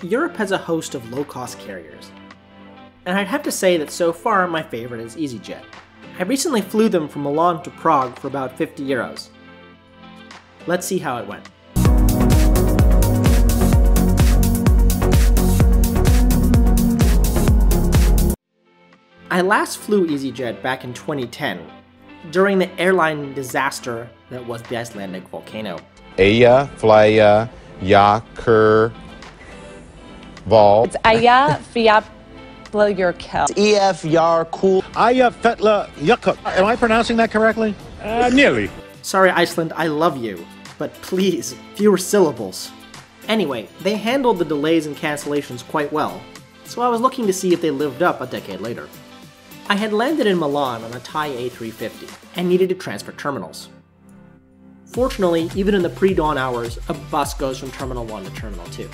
Europe has a host of low-cost carriers, and I'd have to say that so far my favorite is easyJet. I recently flew them from Milan to Prague for about 50 euros. Let's see how it went. I last flew easyJet back in 2010, during the airline disaster that was the Icelandic volcano. Eja, flya, jakur, val. It's Aya Fiapla Yurkel. EF Yar Cool. Aya Fetla Yakut. Am I pronouncing that correctly? Nearly. Sorry Iceland, I love you, but please, fewer syllables. Anyway, they handled the delays and cancellations quite well, so I was looking to see if they lived up a decade later. I had landed in Milan on a Thai A350 and needed to transfer terminals. Fortunately, even in the pre-dawn hours, a bus goes from Terminal 1 to Terminal 2.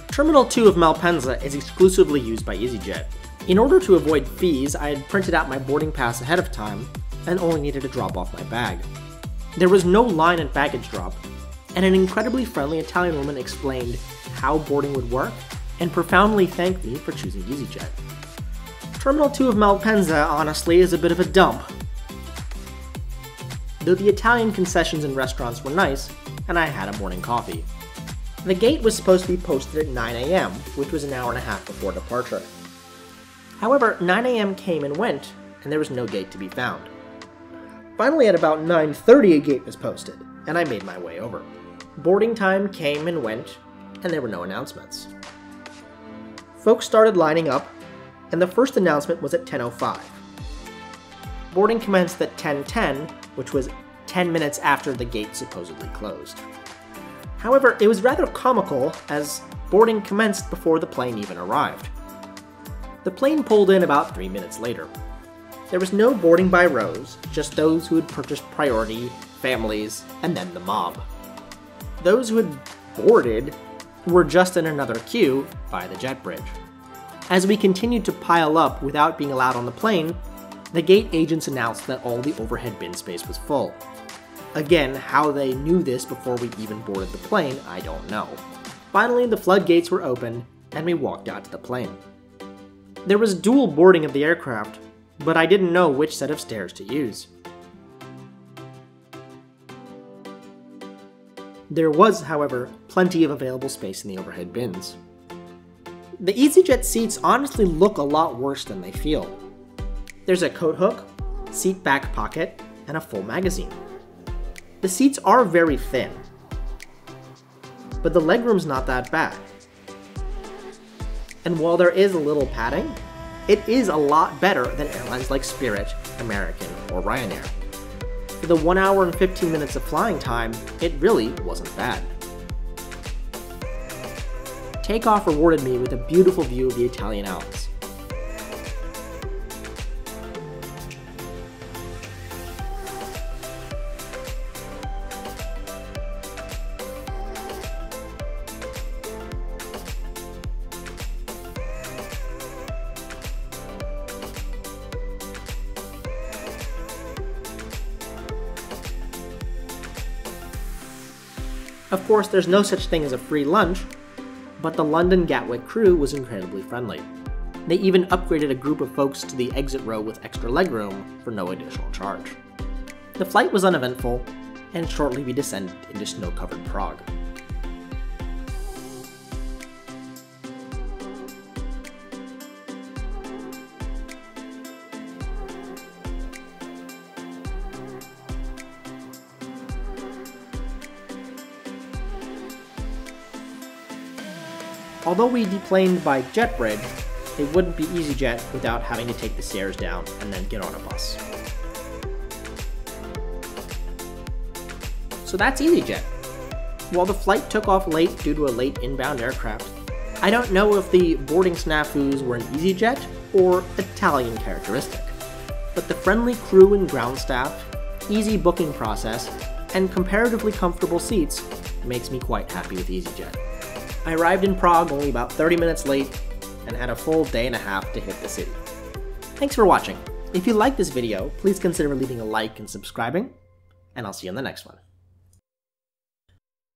Terminal 2 of Malpensa is exclusively used by easyJet. In order to avoid fees, I had printed out my boarding pass ahead of time and only needed to drop off my bag. There was no line at baggage drop, and an incredibly friendly Italian woman explained how boarding would work and profoundly thanked me for choosing easyJet. Terminal 2 of Malpensa, honestly, is a bit of a dump. Though the Italian concessions and restaurants were nice, and I had a morning coffee. The gate was supposed to be posted at 9 AM, which was an hour and a half before departure. However, 9 AM came and went, and there was no gate to be found. Finally, at about 9:30, a gate was posted, and I made my way over. Boarding time came and went, and there were no announcements. Folks started lining up, and the first announcement was at 10:05. Boarding commenced at 10:10, which was 10 minutes after the gate supposedly closed. However, it was rather comical, as boarding commenced before the plane even arrived. The plane pulled in about 3 minutes later. There was no boarding by rows, just those who had purchased priority, families, and then the mob. Those who had boarded were just in another queue by the jet bridge. As we continued to pile up without being allowed on the plane, the gate agents announced that all the overhead bin space was full. Again, how they knew this before we even boarded the plane, I don't know. Finally, the floodgates were opened, and we walked out to the plane. There was dual boarding of the aircraft, but I didn't know which set of stairs to use. There was, however, plenty of available space in the overhead bins. The easyJet seats honestly look a lot worse than they feel. There's a coat hook, seat back pocket, and a full magazine. The seats are very thin, but the legroom's not that bad. And while there is a little padding, it is a lot better than airlines like Spirit, American, or Ryanair. For the 1 hour and 15 minutes of flying time, it really wasn't bad. Takeoff rewarded me with a beautiful view of the Italian Alps. Of course, there's no such thing as a free lunch, but the London Gatwick crew was incredibly friendly. They even upgraded a group of folks to the exit row with extra legroom for no additional charge. The flight was uneventful, and shortly we descended into snow-covered Prague. Although we deplaned by jet bridge, it wouldn't be easyJet without having to take the stairs down and then get on a bus. So that's easyJet. While the flight took off late due to a late inbound aircraft, I don't know if the boarding snafus were an easyJet or Italian characteristic. But the friendly crew and ground staff, easy booking process, and comparatively comfortable seats makes me quite happy with easyJet. I arrived in Prague only about 30 minutes late and had a full day and a half to hit the city. Thanks for watching. If you liked this video, please consider leaving a like and subscribing, and I'll see you in the next one.